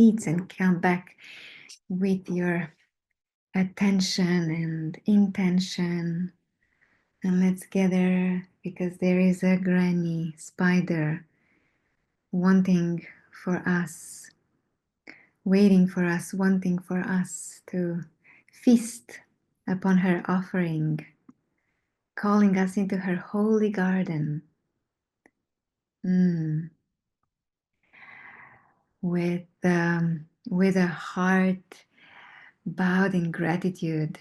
seats and come back with your attention and intention. And let's gather, because there is a granny spider wanting for us, waiting for us, wanting for us to feast upon her offering, calling us into her holy garden. With a heart bowed in gratitude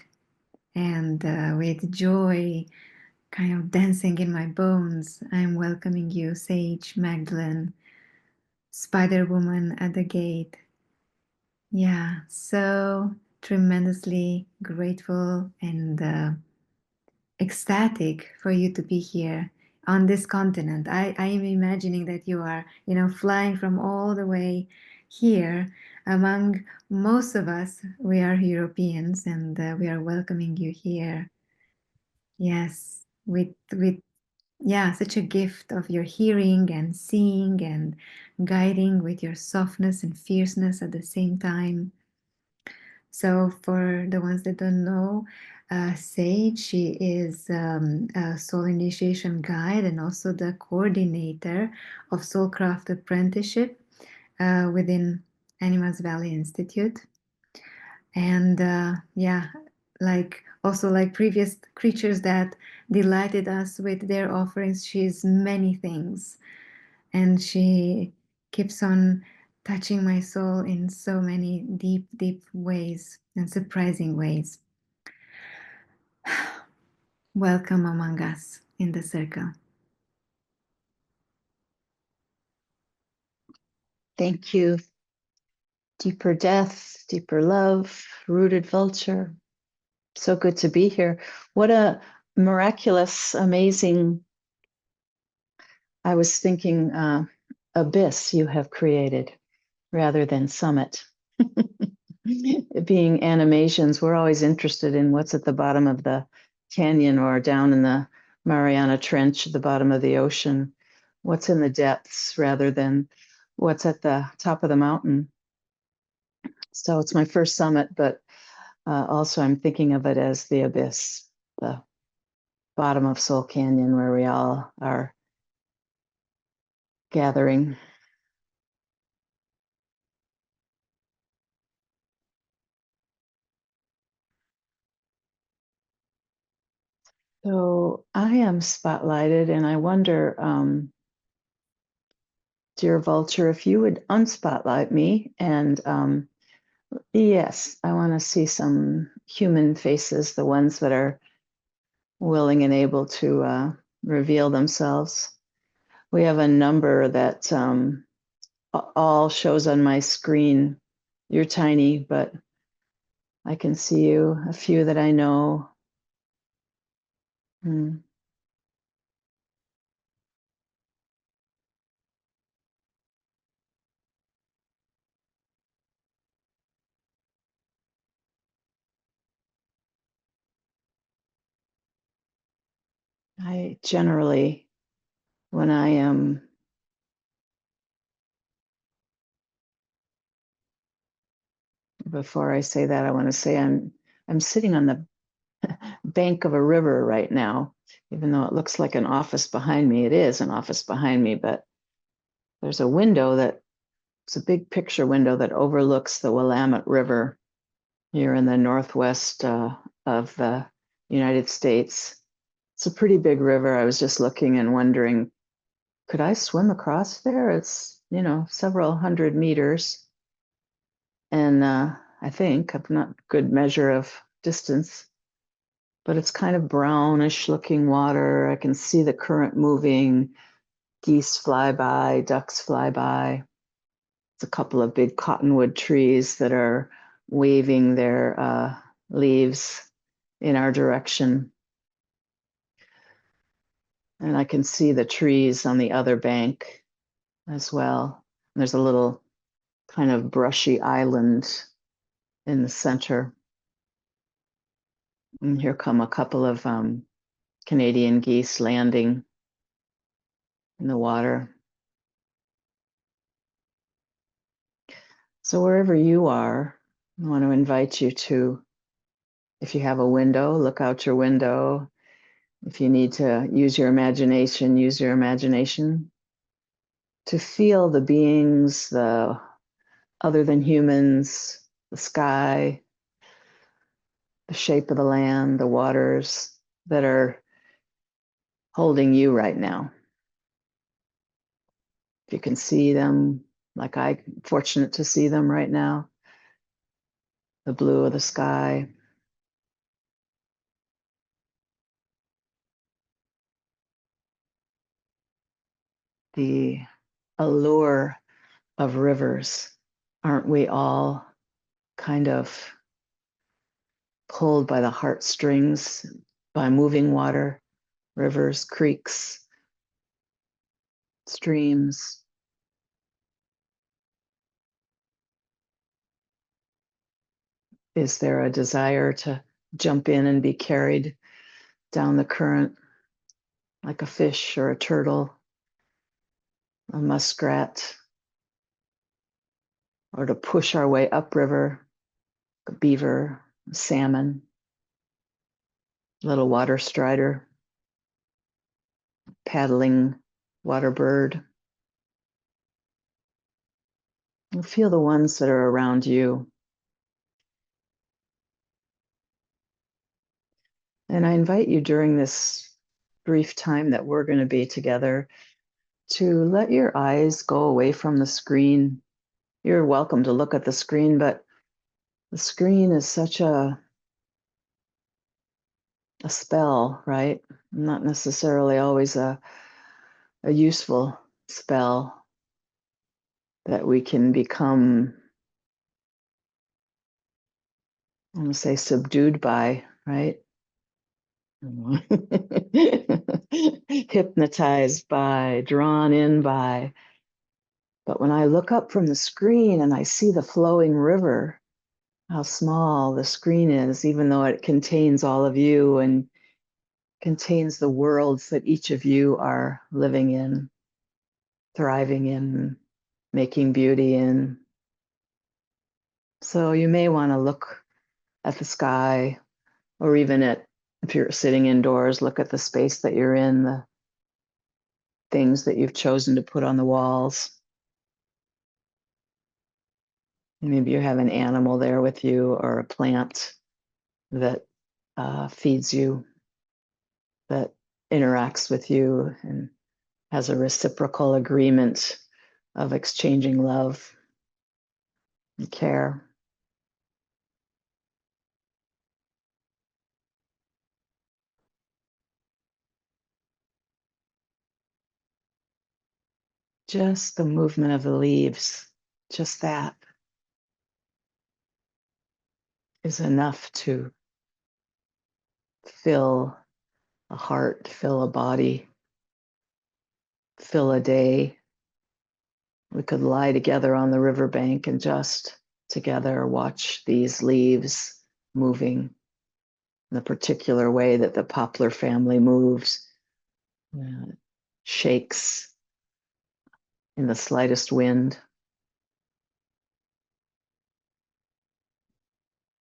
and with joy kind of dancing in my bones, I'm welcoming you, Sage Magdalene, Spider Woman at the gate. Yeah, so tremendously grateful and ecstatic for you to be here on this continent. I am imagining that you are, flying from all the way here. Among most of us, we are Europeans, and we are welcoming you here. Yes, with yeah, such a gift of your hearing and seeing and guiding with your softness and fierceness at the same time. So for the ones that don't know, Sage, she is a soul initiation guide and also the coordinator of Soulcraft Apprenticeship within Animas Valley Institute. And yeah, like previous creatures that delighted us with their offerings, she's many things. And she keeps on touching my soul in so many deep, deep ways and surprising ways. Welcome among us in the circle. Thank you. Deeper death, deeper love, rooted vulture. So good to be here. What a miraculous, amazing, I was thinking, abyss you have created rather than summit. Being Animasians, we're always interested in what's at the bottom of the canyon or down in the Mariana Trench at the bottom of the ocean, what's in the depths rather than what's at the top of the mountain. So it's my first summit, but also I'm thinking of it as the abyss, the bottom of Soul Canyon where we all are gathering. So I am spotlighted, and I wonder, dear vulture, if you would unspotlight me. And yes, I want to see some human faces, the ones that are willing and able to reveal themselves. We have a number that all shows on my screen. You're tiny, but I can see you, a few that I know. I generally, when I am before I say that, I want to say I'm sitting on the bank of a river right now, even though it looks like an office behind me. It is an office behind me, but there's a window it's a big picture window that overlooks the Willamette River here in the northwest of the United States. It's a pretty big river. I was just looking and wondering, could I swim across there? It's, several hundred meters. And I think I'm not a good measure of distance, but it's kind of brownish looking water. I can see the current moving. Geese fly by, ducks fly by. It's a couple of big cottonwood trees that are waving their leaves in our direction. And I can see the trees on the other bank as well. There's a little kind of brushy island in the center. And here come a couple of Canadian geese landing in the water. So wherever you are, I want to invite you to, if you have a window, look out your window. If you need to use your imagination, use your imagination to feel the beings, the other than humans, the sky, the shape of the land, the waters that are holding you right now. If you can see them, like I'm fortunate to see them right now, the blue of the sky, the allure of rivers. Aren't we all kind of pulled by the heartstrings by moving water, rivers, creeks, streams? Is there a desire to jump in and be carried down the current like a fish or a turtle, a muskrat, or to push our way upriver, a beaver, a salmon, little water strider, paddling water bird? And feel the ones that are around you. And I invite you during this brief time that we're going to be together to let your eyes go away from the screen. You're welcome to look at the screen, but the screen is such a spell, right? Not necessarily always a useful spell that we can become, I'm going to say, subdued by, right? Hypnotized by, drawn in by. But when I look up from the screen and I see the flowing river, how small the screen is, even though it contains all of you and contains the worlds that each of you are living in, thriving in, making beauty in. So you may want to look at the sky, or even at, if you're sitting indoors, look at the space that you're in, the things that you've chosen to put on the walls. Maybe you have an animal there with you or a plant that feeds you, that interacts with you and has a reciprocal agreement of exchanging love and care. Just the movement of the leaves, just that is enough to fill a heart, fill a body, fill a day. We could lie together on the riverbank and just together watch these leaves moving in the particular way that the poplar family moves, shakes in the slightest wind.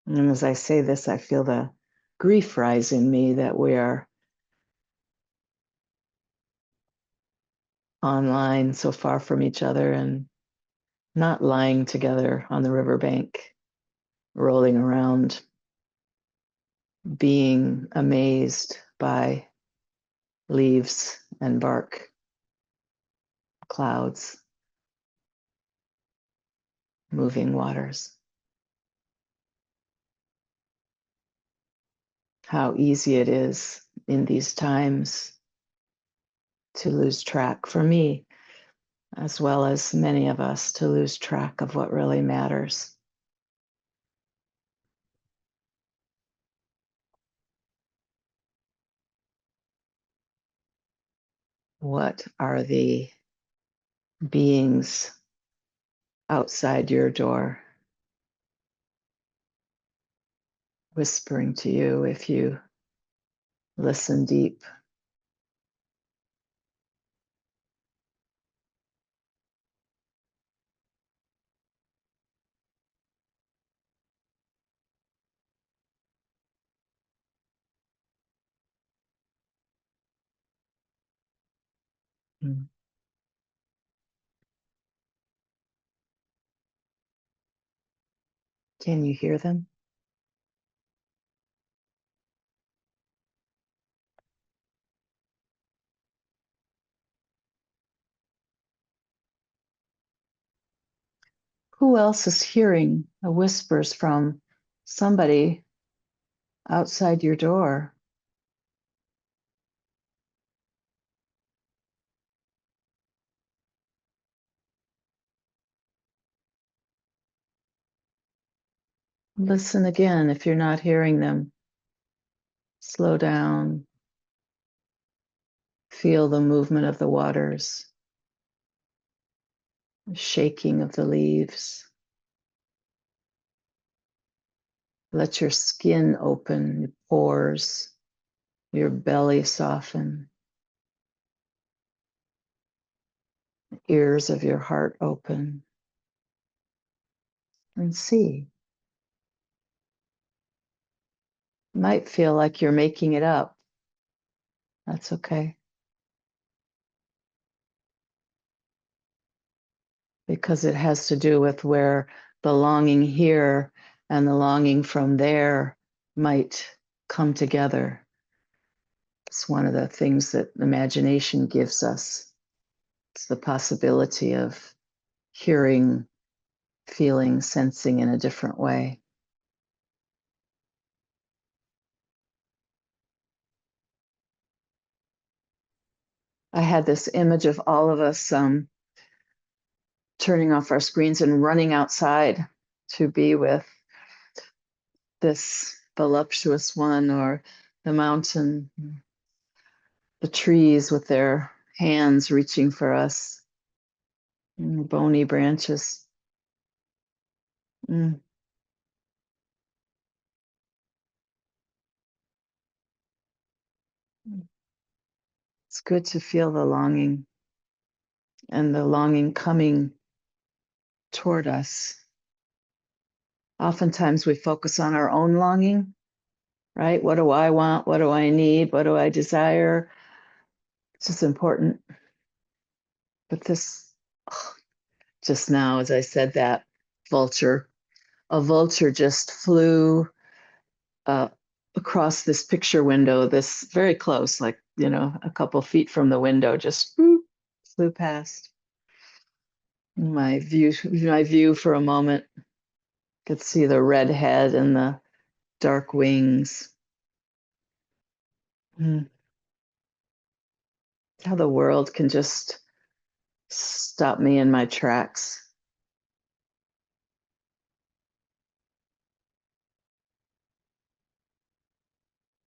And as I say this, I feel the grief rise in me that we are online so far from each other and not lying together on the riverbank, rolling around, being amazed by leaves and bark, clouds, moving waters. How easy it is in these times to lose track, for me, as well as many of us, to lose track of what really matters. What are the beings outside your door whispering to you if you listen deep? Mm. Can you hear them? Who else is hearing the whispers from somebody outside your door? Listen again if you're not hearing them. Slow down. Feel the movement of the waters, the shaking of the leaves. Let your skin open, your pores, your belly soften, the ears of your heart open, and see. You might feel like you're making it up. That's okay. Because it has to do with where the longing here and the longing from there might come together. It's one of the things that imagination gives us. It's the possibility of hearing, feeling, sensing in a different way. I had this image of all of us turning off our screens and running outside to be with this voluptuous one, or the mountain, the trees with their hands reaching for us, bony branches. Mm. It's good to feel the longing, and the longing coming toward us. Oftentimes we focus on our own longing, right? What do I want? What do I need? What do I desire? It's just important. But this, oh, just now, as I said that, a vulture just flew uh, across this picture window, this very close, like, a couple feet from the window, just whoop, flew past. My view for a moment, could see the red head and the dark wings. How the world can just stop me in my tracks.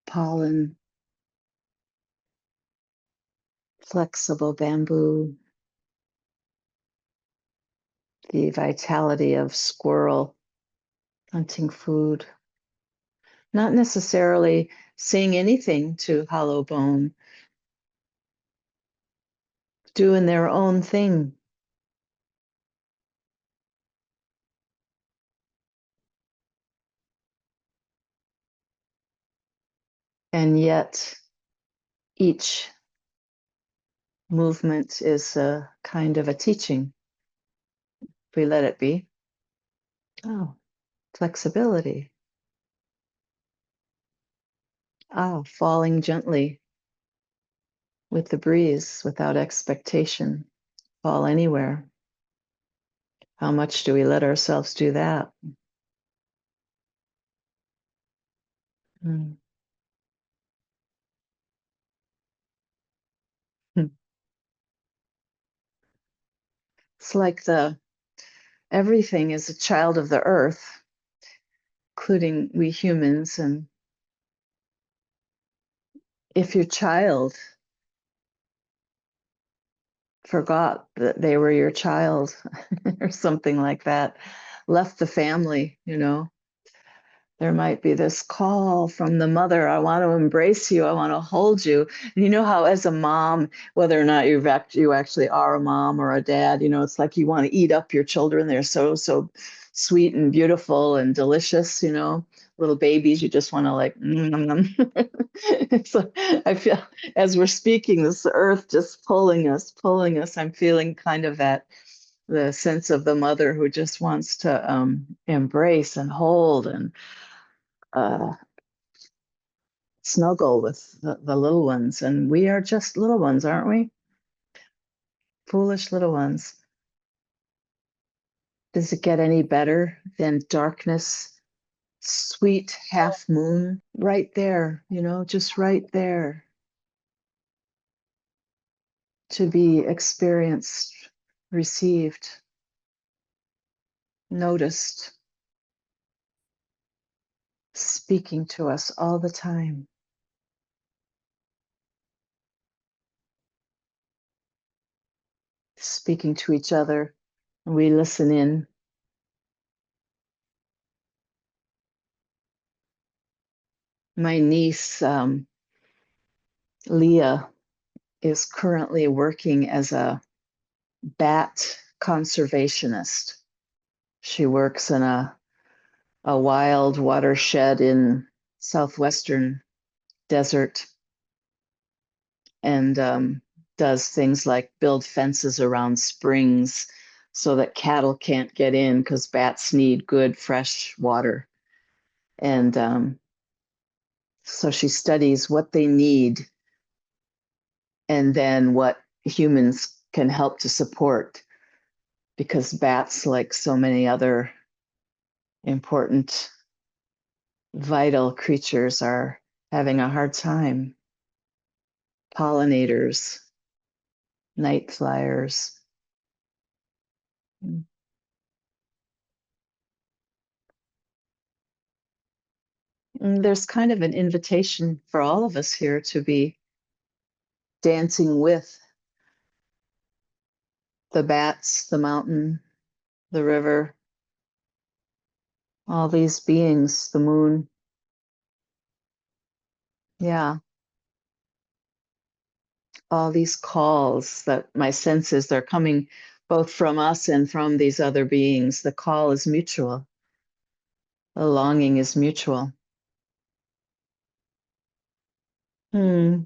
Pollen, flexible bamboo, the vitality of squirrel hunting food, not necessarily saying anything to hollow bone, doing their own thing. And yet each movement is a kind of a teaching. If we let it be. Oh, flexibility. Ah, falling gently with the breeze without expectation. Fall anywhere. How much do we let ourselves do that? Mm. It's like everything is a child of the earth, including we humans. And if your child forgot that they were your child or something like that, left the family, there might be this call from the mother, I want to embrace you, I want to hold you. And you know how as a mom, whether or not you actually are a mom or a dad, it's like you want to eat up your children. They're so sweet and beautiful and delicious, little babies. You just want to like, so I feel as we're speaking, this earth just pulling us. I'm feeling kind of that the sense of the mother who just wants to embrace and hold and uh, snuggle with the little ones. And we are just little ones, aren't we? Foolish little ones. Does it get any better than darkness, sweet half moon right there, just right there to be experienced, received, noticed, speaking to us all the time, speaking to each other. And we listen in. My niece, Leah, is currently working as a bat conservationist. She works in a wild watershed in southwestern desert and does things like build fences around springs so that cattle can't get in because bats need good fresh water. And so she studies what they need and then what humans can help to support because bats, like so many other important, vital creatures, are having a hard time. Pollinators, night flyers. And there's kind of an invitation for all of us here to be dancing with the bats, the mountain, the river, all these beings, the moon. Yeah, all these calls that my sense is they're coming both from us and from these other beings. The call is mutual, the longing is mutual. Hmm.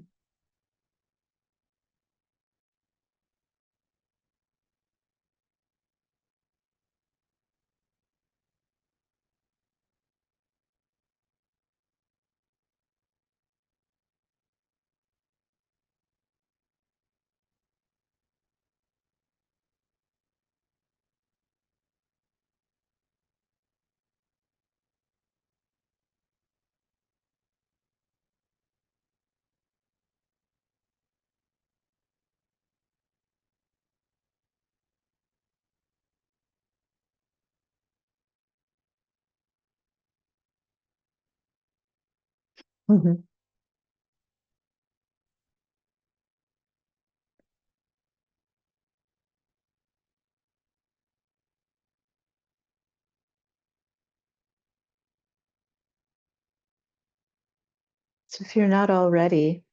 Mhm. So if you're not already,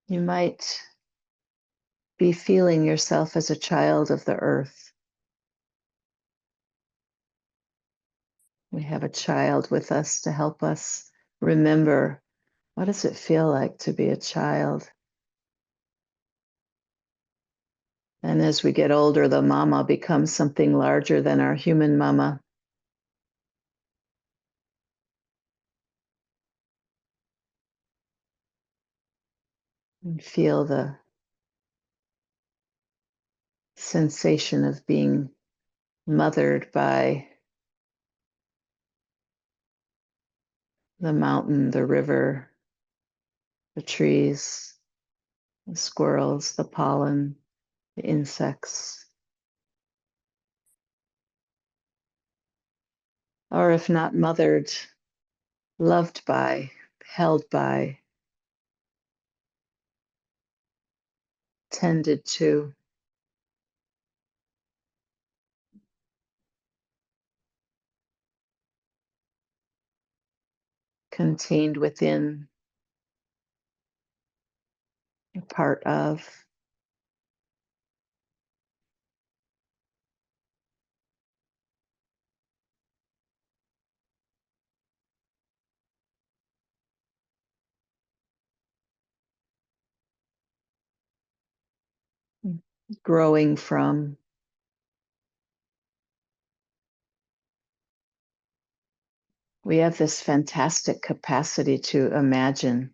you might be feeling yourself as a child of the earth. We have a child with us to help us remember what does it feel like to be a child. And as we get older, the mama becomes something larger than our human mama. And feel the sensation of being mothered by the mountain, the river, the trees, the squirrels, the pollen, the insects. Or if not mothered, loved by, held by, tended to, contained within, a part of. growing from. We have this fantastic capacity to imagine,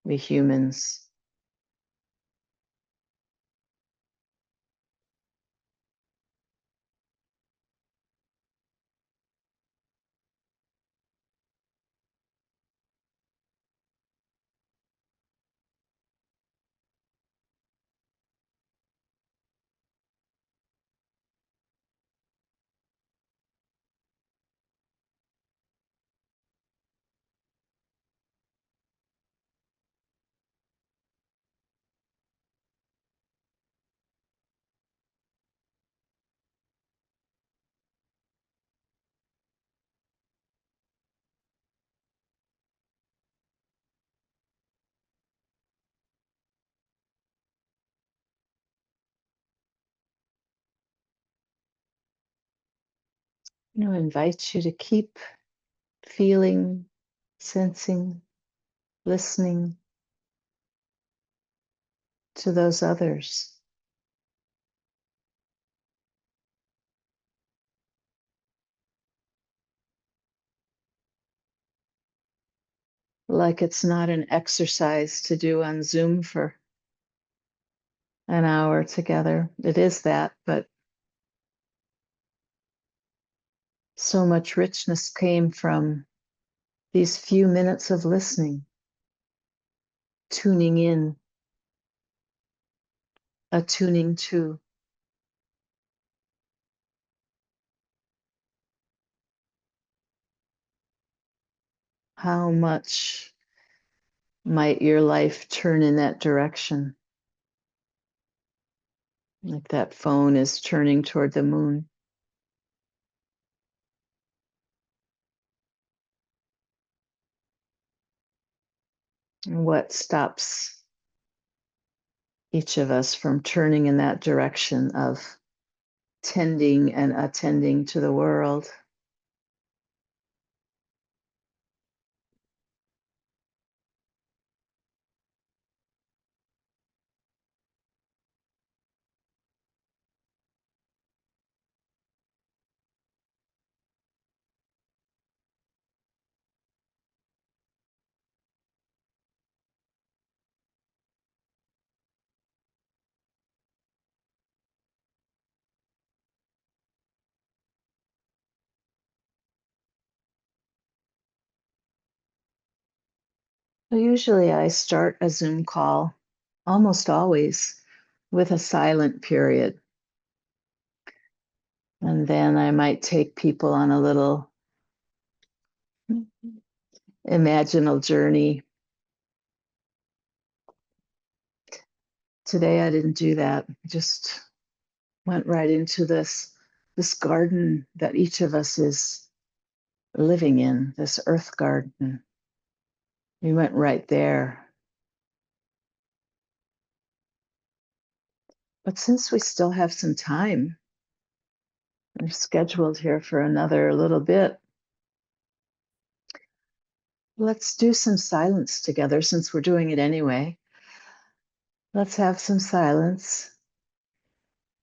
we humans. Invite you to keep feeling, sensing, listening to those others. Like it's not an exercise to do on Zoom for an hour together. It is that, but so much richness came from these few minutes of listening, tuning in, attuning to. How much might your life turn in that direction? Like that phone is turning toward the moon. And what stops each of us from turning in that direction of tending and attending to the world? Well, usually I start a Zoom call almost always with a silent period. And then I might take people on a little imaginal journey. Today I didn't do that. I just went right into this garden that each of us is living in, this earth garden. We went right there. But since we still have some time, we're scheduled here for another little bit, let's do some silence together since we're doing it anyway. Let's have some silence.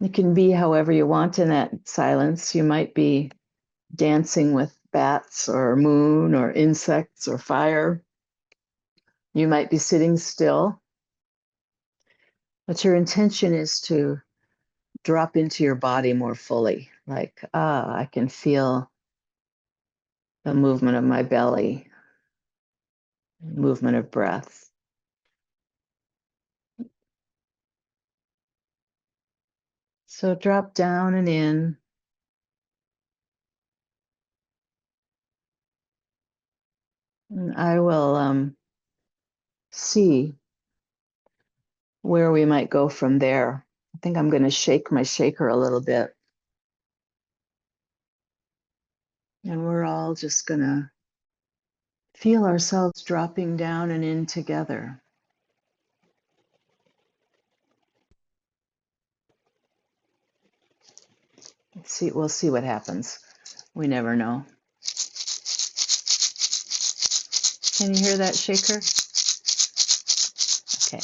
It can be however you want in that silence. You might be dancing with bats or moon or insects or fire. You might be sitting still. But your intention is to drop into your body more fully. Like, I can feel the movement of my belly, movement of breath. So drop down and in. And I will see where we might go from there. I think I'm going to shake my shaker a little bit. And we're all just going to feel ourselves dropping down and in together. We'll see what happens. We never know. Can you hear that shaker? Okay.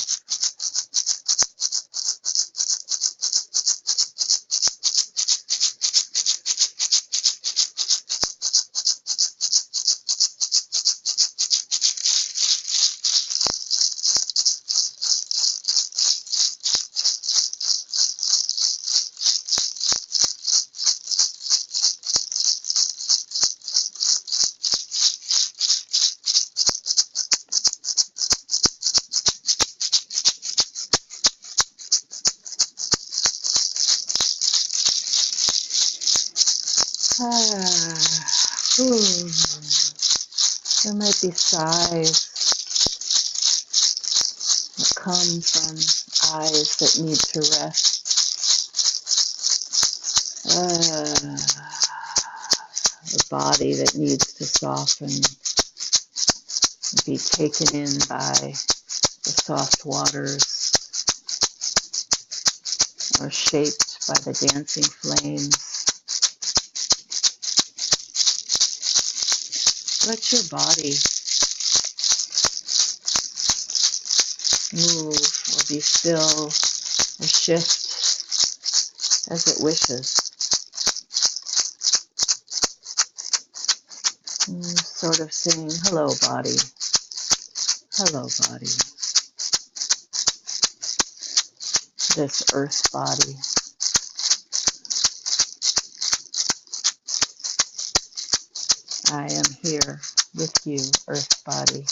There might be sighs that come from eyes that need to rest. A body that needs to soften, be taken in by the soft waters, or shaped by the dancing flames. Let your body move or be still or shift as it wishes. Sort of saying, hello body, hello body. This earth body. I am here with you, earth body.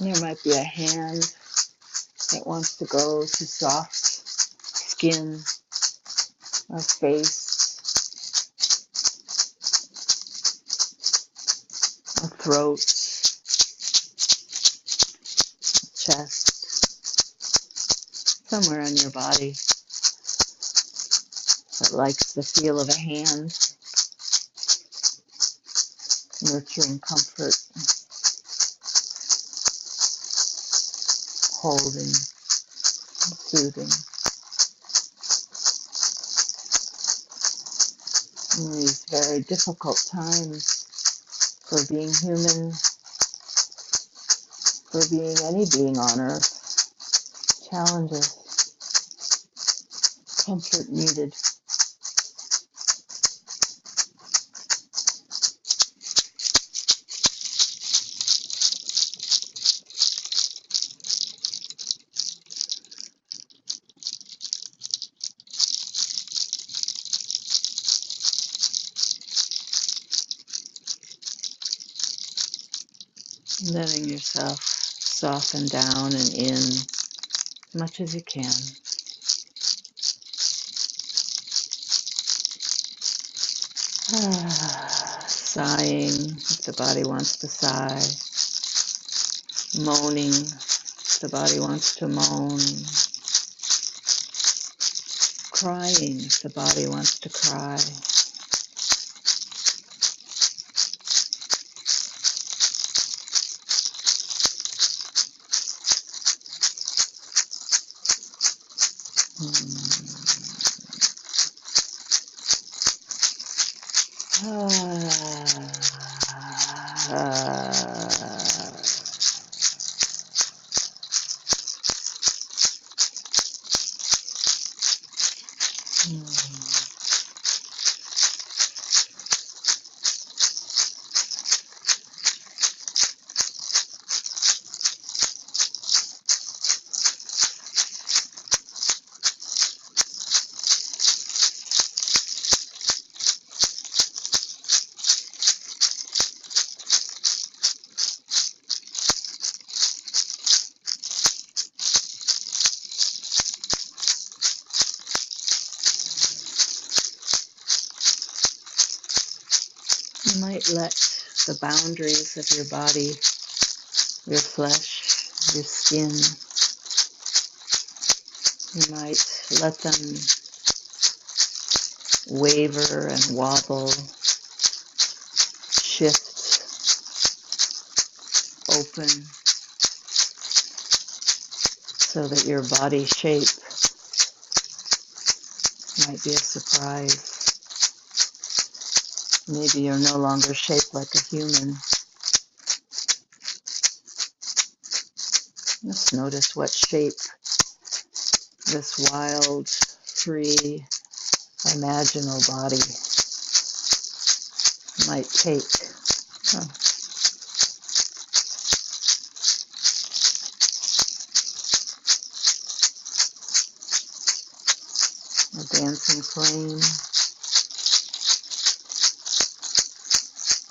There might be a hand that wants to go to soft skin or face or throat, chest, somewhere on your body that likes the feel of a hand, nurturing comfort, holding, soothing. In these very difficult times for being human, for being any being on earth, challenges, comfort needed. Letting yourself soften down and in as much as you can. Sighing if the body wants to sigh. Moaning if the body wants to moan. Crying if the body wants to cry. You might let the boundaries of your body, your flesh, your skin, you might let them waver and wobble, shift, open, so that your body shape might be a surprise. Maybe you're no longer shaped like a human. Just notice what shape this wild, free, imaginal body might take. a dancing flame,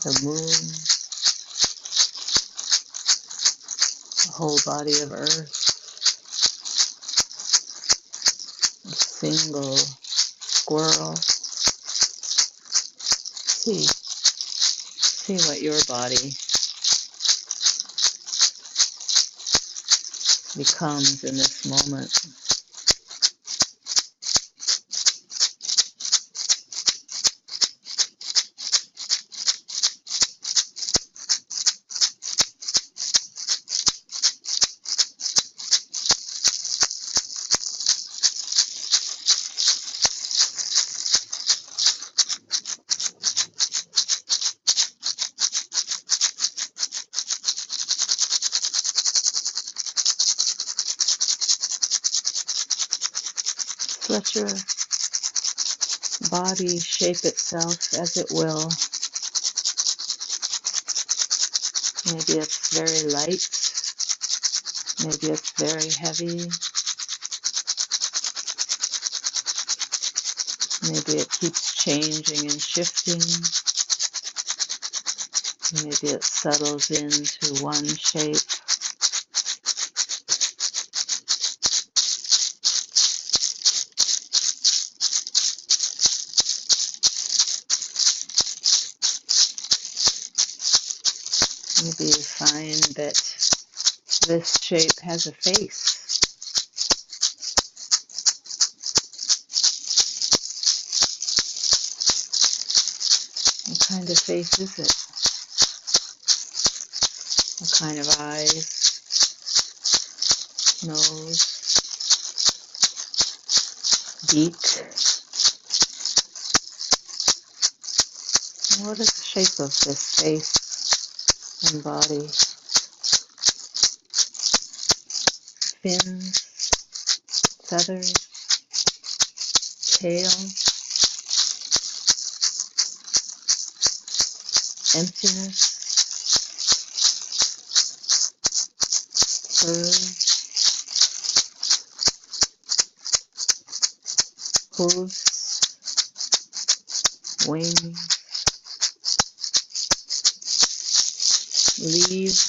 the moon, the whole body of earth, a single squirrel. See what your body becomes in this moment. Let your body shape itself as it will. Maybe it's very light, maybe it's very heavy, maybe it keeps changing and shifting, maybe it settles into one shape. Maybe you find that this shape has a face. What kind of face is it? What kind of eyes, nose, beak? And what is the shape of this face and body? Fins, feathers, tail, emptiness, fur, hooves, wings, leaves,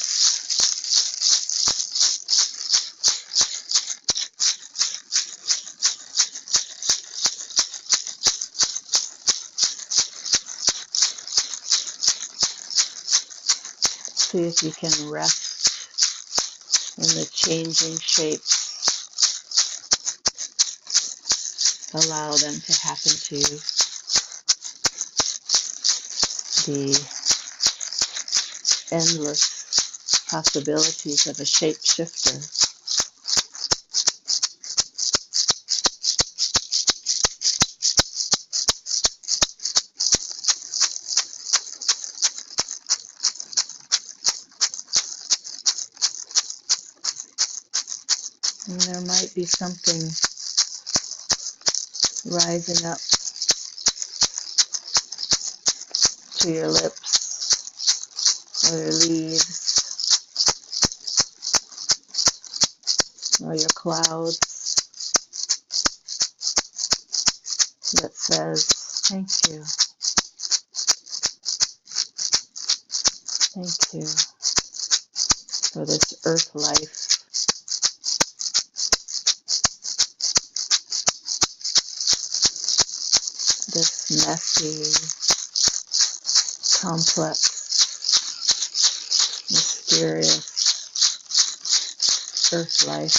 see if you can rest in the changing shapes. Allow them to happen to you. The endless possibilities of a shapeshifter. And there might be something rising up to your lips, or your leaves, or your clouds that says, thank you, thank you for this earth life. This messy, complex, mysterious earth life.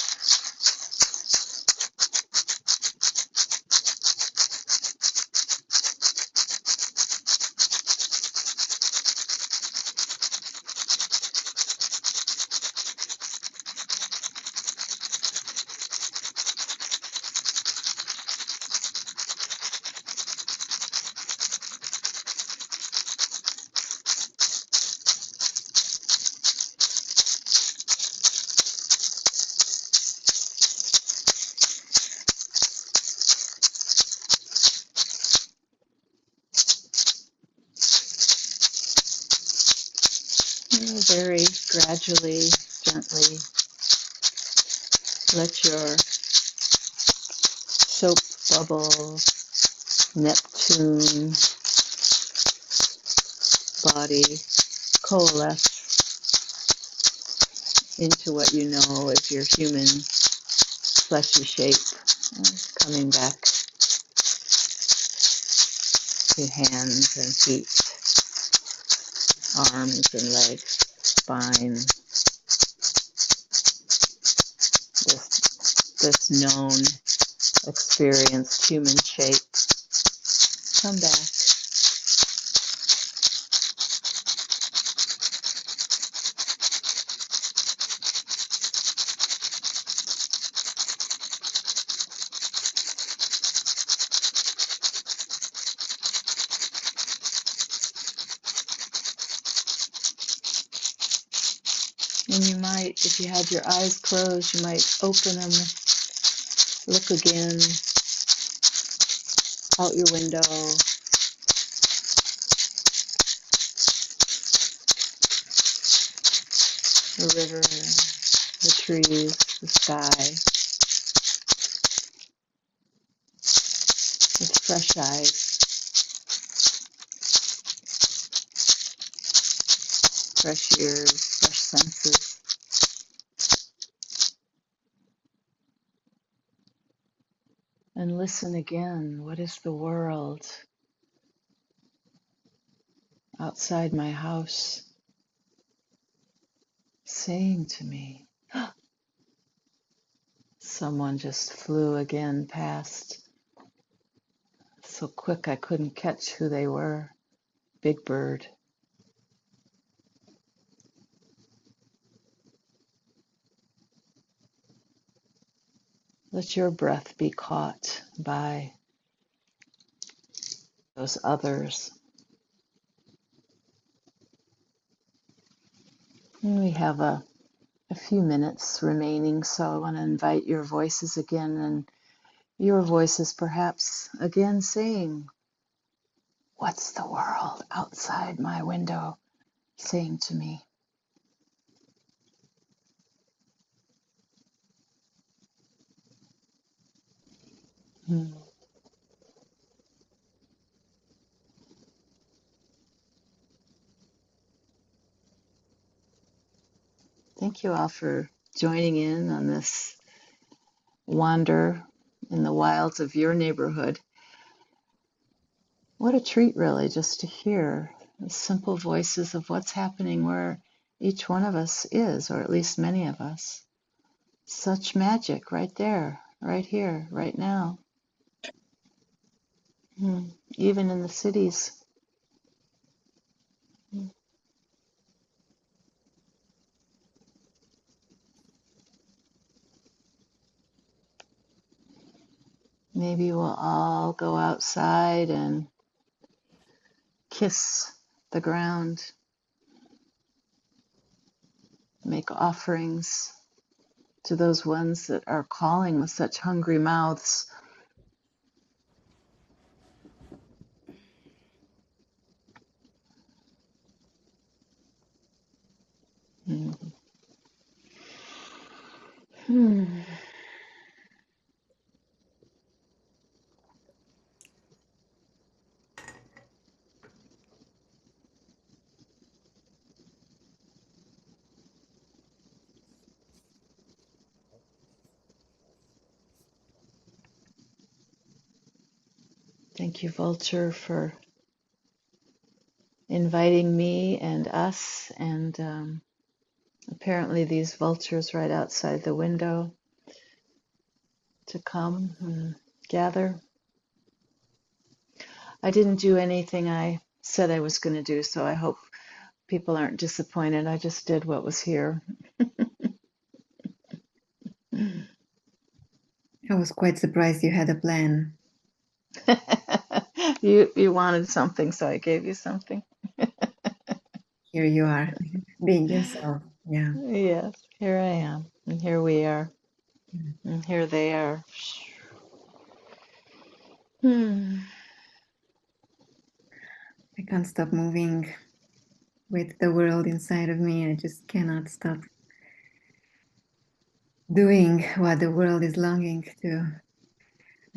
Very gradually, gently, let your bubble, Neptune, body coalesce into what you know as your human fleshy shape, coming back to hands and feet, arms and legs, spine, this known, experienced human shape. Come back. And you might, if you had your eyes closed, you might open them, look again out your window. The river, the trees, the sky, with fresh eyes, fresh ears, fresh senses. And listen again. What is the world outside my house saying to me? Someone just flew again past, so quick I couldn't catch who they were. Big bird. Let your breath be caught by those others. And we have a few minutes remaining, so I want to invite your voices again, and your voices perhaps again saying, what's the world outside my window saying to me? Thank you all for joining in on this wander in the wilds of your neighborhood. What a treat, really, just to hear the simple voices of what's happening where each one of us is, or at least many of us. Such magic right there, right here, right now. Even in the cities. Maybe we'll all go outside and kiss the ground, make offerings to those ones that are calling with such hungry mouths. Thank you, Vulture, for inviting me and us, and apparently these vultures right outside the window to come and gather. I didn't do anything I said I was going to do, so I hope people aren't disappointed. I just did what was here. I was quite surprised you had a plan. You wanted something, so I gave you something. Here you are, being yourself. Yeah. Yes, here I am, and here we are, and here they are. I can't stop moving with the world inside of me. I just cannot stop doing what the world is longing to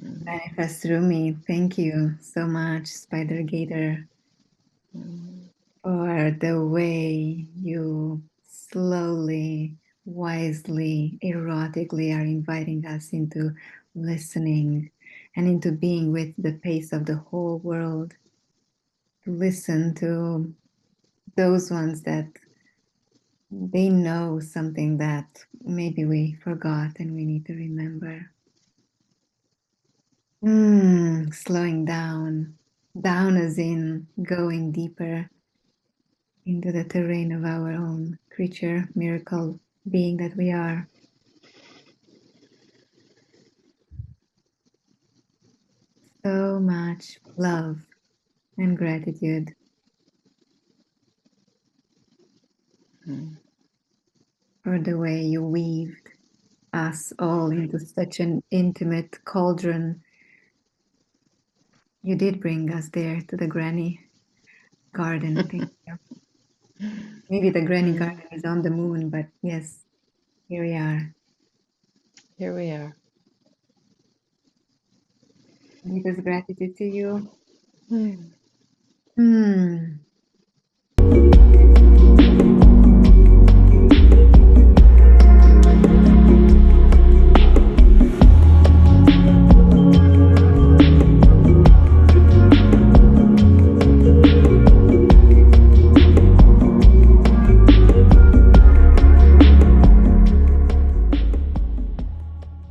manifest through me. Thank you so much, Spider Gator, for the way you slowly, wisely, erotically are inviting us into listening and into being with the pace of the whole world. To listen to those ones that they know something that maybe we forgot and we need to remember. Slowing down, down as in going deeper into the terrain of our own creature, miracle being that we are. So much love and gratitude for the way you weaved us all into such an intimate cauldron. You did bring us there to the granny garden. Thank you. Maybe the granny garden is on the moon, but yes, here we are. Here we are. Deepest gratitude to you. Mm.